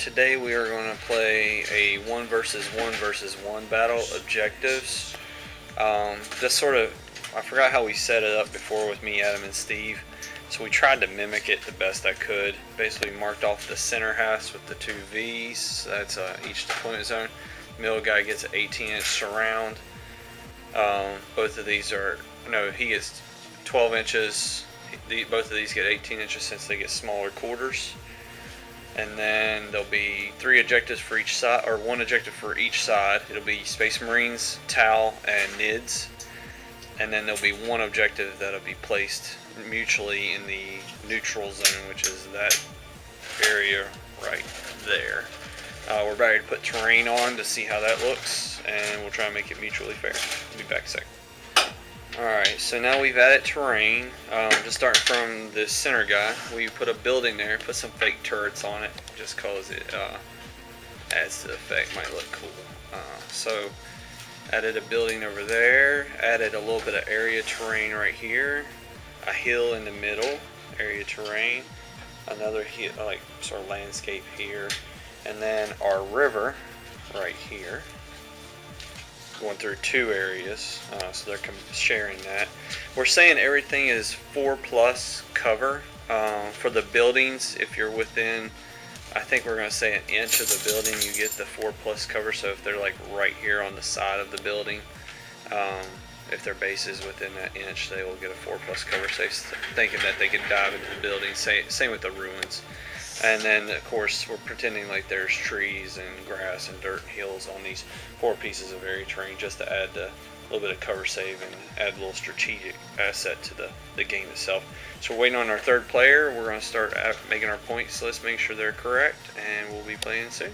today we are going to play a 1 versus 1 battle objectives. Just sort of, I forgot how we set it up before with me, Adam, and Steve. So we tried to mimic it the best I could. Basically marked off the center house with the 2 V's. That's each deployment zone. Middle guy gets an 18-inch surround. Both of these are, no, he gets 12 inches. Both of these get 18 inches since they get smaller quarters. And then there'll be 3 objectives for each side, or 1 objective for each side. It'll be Space Marines, TAL, and NIDS. And then there'll be 1 objective that'll be placed mutually in the neutral zone, which is that area right there. We're about to put terrain on to see how that looks, and we'll try and make it mutually fair. We'll be back in a second. Alright, so now we've added terrain. Just starting from the center guy, we put a building there, put some fake turrets on it, just cause it adds to the effect, might look cool. So, added a building over there, added a little bit of area terrain right here, a hill in the middle, area terrain, another hill, like sort of landscape here, and then our river right here. Going through 2 areas, so they're sharing that. We're saying everything is 4+ cover. For the buildings, if you're within, I think we're going to say an inch of the building, you get the 4+ cover. So if they're like right here on the side of the building, if their base is within that inch, they will get a 4+ cover. So thinking that they can dive into the building. Same with the ruins. And then, of course, we're pretending like there's trees and grass and dirt and hills on these 4 pieces of area terrain, just to add a little bit of cover save and add a little strategic asset to the game itself. So we're waiting on our 3rd player. We're going to start making our points. So let's make sure they're correct, and we'll be playing soon.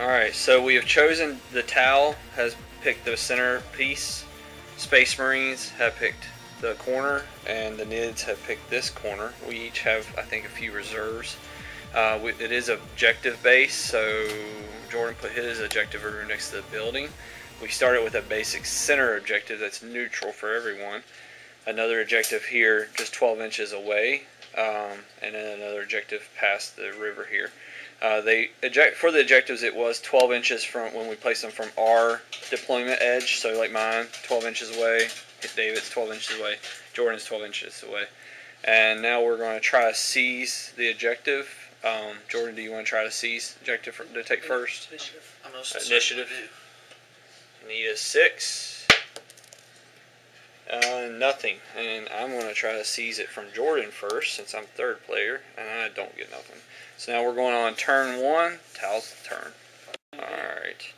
Alright, so we have chosen the TAL has picked the center piece. Space Marines have picked the corner, and the NIDS have picked this corner. We each have, I think, a few reserves. It is objective based, so Jordan put his objective over next to the building. We started with a basic center objective that's neutral for everyone. Another objective here just 12 inches away, and then another objective past the river here. For the objectives, it was 12 inches from when we placed them from our deployment edge, so like mine, 12 inches away. David's 12 inches away, Jordan's 12 inches away. And now we're going to try to seize the objective. Jordan, do you want to try to seize the objective to take first? Initiative. Initiative. You need a 6. Nothing. And I'm going to try to seize it from Jordan first, since I'm 3rd player, and I don't get nothing. So now we're going on turn 1. TAL's turn. Alright.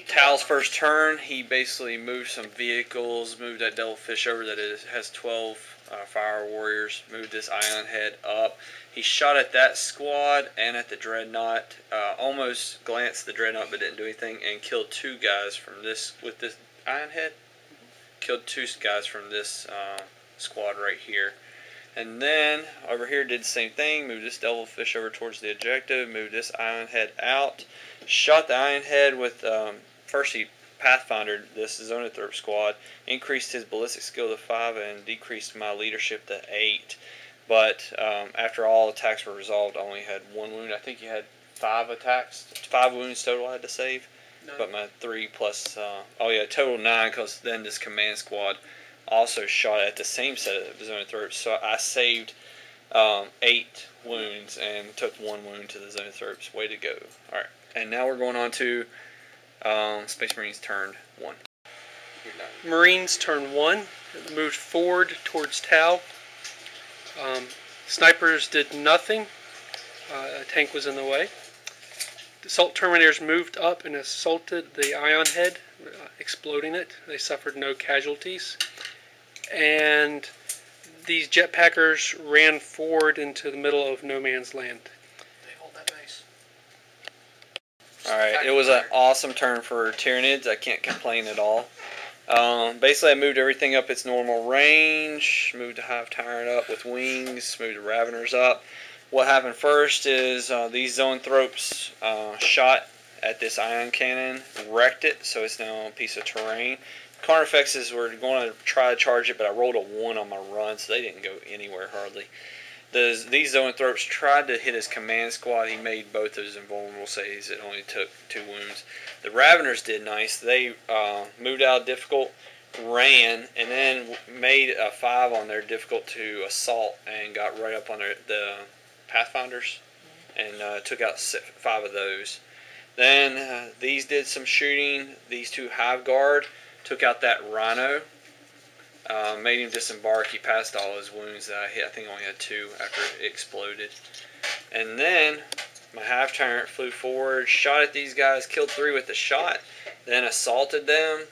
TAL's first turn, he basically moved some vehicles, moved that devilfish over that has 12 fire warriors, moved this ion head up. He shot at that squad and at the dreadnought, almost glanced the dreadnought but didn't do anything, and killed 2 guys from this, with this ion head, killed 2 guys from this squad right here. And then over here did the same thing, moved this devilfish over towards the objective, moved this ion head out, shot the ion head with, first he pathfindered this Zonotherp squad, increased his ballistic skill to 5 and decreased my leadership to 8. But after all attacks were resolved, I only had 1 wound. I think you had 5 attacks, 5 wounds total I had to save. No. But my 3 plus, oh yeah, total 9, because then this command squad also shot at the same set of Zonotherps, so I saved 8 wounds and took 1 wound to the Zonotherps. Way to go. Alright, and now we're going on to Space Marines turn 1. Marines turn 1, moved forward towards TAL. Snipers did nothing. A tank was in the way. Assault Terminators moved up and assaulted the ion head, exploding it. They suffered no casualties. And these jetpackers ran forward into the middle of no man's land. They hold that base. Alright, it was an awesome turn for Tyranids. I can't complain at all. Basically, I moved everything up its normal range, moved the Hive Tyrant up with wings, moved the Raveners up. What happened first is these Zoanthropes shot at this ion cannon, wrecked it, so it's now a piece of terrain. Counter effects is we're going to try to charge it, but I rolled a 1 on my run, so they didn't go anywhere hardly. These zoanthropes tried to hit his command squad. He made both of his invulnerable saves. It only took 2 wounds. The Raveners did nice. They moved out of difficult, ran, and then made a 5 on their difficult to assault and got right up on the Pathfinders and took out 5 of those. Then these did some shooting. These 2 Hive Guard took out that Rhino. Made him disembark. He passed all his wounds that I hit. I think I only had 2 after it exploded. And then my Hive Tyrant flew forward, shot at these guys, killed 3 with the shot, then assaulted them,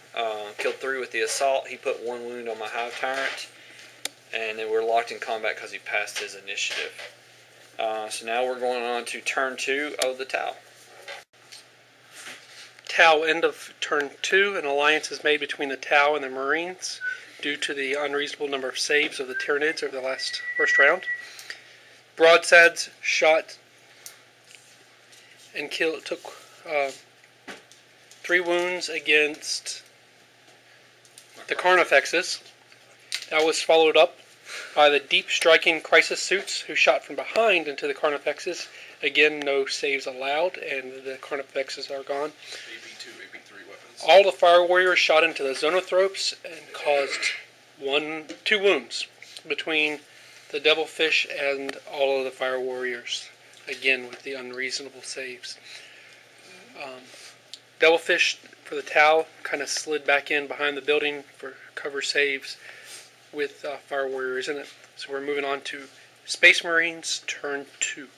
killed 3 with the assault. He put 1 wound on my Hive Tyrant, and then we're locked in combat because he passed his initiative. So now we're going on to turn 2 of the Tau. Tau, end of turn 2. An alliance is made between the Tau and the Marines due to the unreasonable number of saves of the Tyranids over the first round. Broadsides shot and took 3 wounds against the Carnifexes. That was followed up by the deep striking crisis suits, who shot from behind into the Carnifexes. Again, no saves allowed, and the Carnifexes are gone. AP2, AP3 weapons. All the fire warriors shot into the Zonothropes and caused 2 wounds between the Devilfish and all of the fire warriors. Again, with the unreasonable saves. Devilfish for the Tau kind of slid back in behind the building for cover saves with fire warriors in it. So we're moving on to Space Marines turn 2.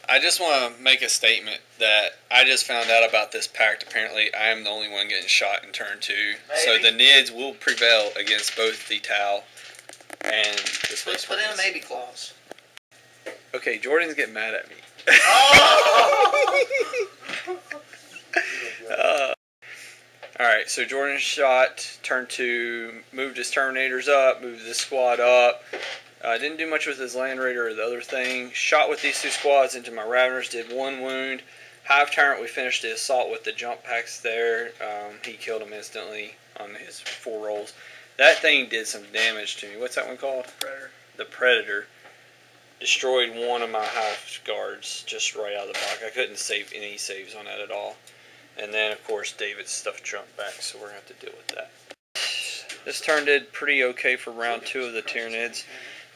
I just want to make a statement that I just found out about this pact. Apparently, I am the only one getting shot in turn 2. Maybe. So the Nids will prevail against both the Tau and the Space Marines. Put in a maybe clause. Okay, Jordan's getting mad at me. Alright, so Jordan shot, turn 2, moved his Terminators up, moved this squad up. Didn't do much with his Land Raider or the other thing. Shot with these 2 squads into my Raveners, did 1 wound. Hive Tyrant, we finished the assault with the jump packs there. He killed him instantly on his 4 rolls. That thing did some damage to me. What's that one called? Predator. The Predator. Destroyed 1 of my Hive Guards just right out of the block. I couldn't save any saves on that at all. And then, of course, David's stuff jumped back, so we're going to have to deal with that. This turn did pretty okay for round 2 of the Tyranids.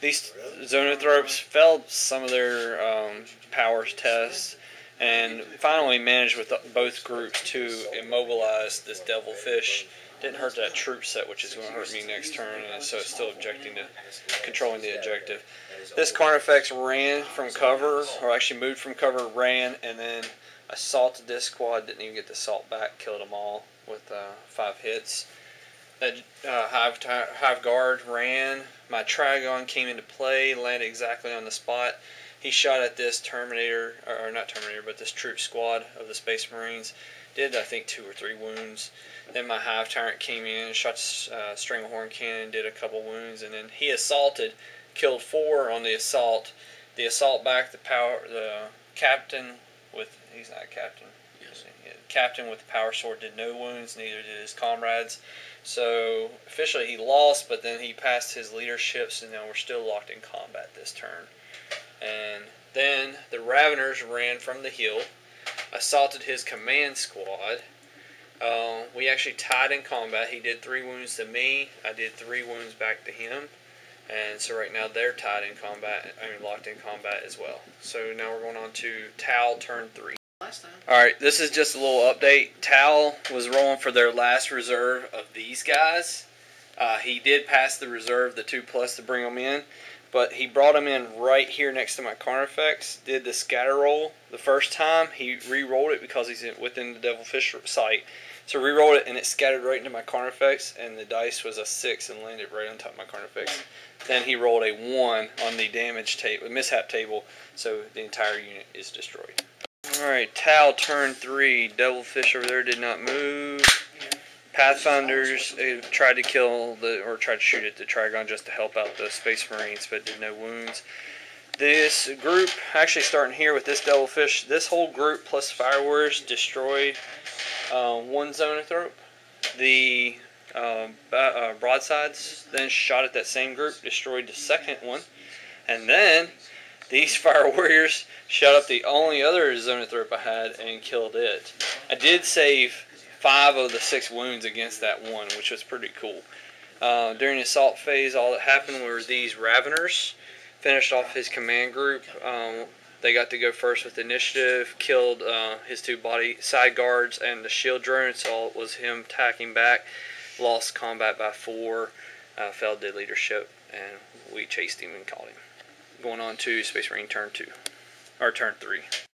These Zonothropes failed some of their powers tests, and finally managed with both groups to immobilize this Devilfish. Didn't hurt that troop set, which is going to hurt me next turn, and so it's still objecting to controlling the objective. This Carnifex ran from cover, or actually moved from cover, ran, and then assaulted this squad. Didn't even get the assault back, killed them all with 5 hits. That Hive Guard ran. My Trigon came into play, landed exactly on the spot. He shot at this Terminator, or not Terminator, but this troop squad of the Space Marines. Did, I think, 2 or 3 wounds. Then my Hive Tyrant came in, shot Stranglehorn Cannon, did a couple wounds, and then he assaulted, killed 4 on the assault. The assault back, the captain with, he's not a captain. Yes. Captain with the power sword did no wounds, neither did his comrades. So officially he lost, but then he passed his leadership, so now we're still locked in combat this turn. And then the Raveners ran from the hill, assaulted his command squad. We actually tied in combat. He did 3 wounds to me. I did 3 wounds back to him. And so right now they're tied in combat, locked in combat as well. So now we're going on to Tau turn 3. Alright, this is just a little update. Tau was rolling for their last reserve of these guys. He did pass the reserve, the 2+ to bring them in, but he brought them in right here next to my Carnifex. Did the scatter roll the first time. He re-rolled it because he's within the Devilfish sight. So re-rolled it and it scattered right into my Carnifex, and the dice was a 6 and landed right on top of my Carnifex. Then he rolled a 1 on the damage table, mishap table, so the entire unit is destroyed. Alright, Tau turn 3. Devilfish over there did not move. Pathfinders tried to tried to shoot at the Trigon just to help out the Space Marines, but did no wounds. This group, actually starting here with this Devilfish, this whole group plus Fire Warriors destroyed 1 Zonothrope. The broadsides, then shot at that same group, destroyed the second one, and then these fire warriors shot up the only other Zonothrop I had and killed it. I did save 5 of the 6 wounds against that one, which was pretty cool. During the assault phase, all that happened were these Raveners finished off his command group. They got to go first with initiative, killed his 2 side guards and the shield drone, so it was him attacking back. Lost combat by 4, failed the leadership, and we chased him and caught him. Going on to Space Marine turn 2, or turn 3.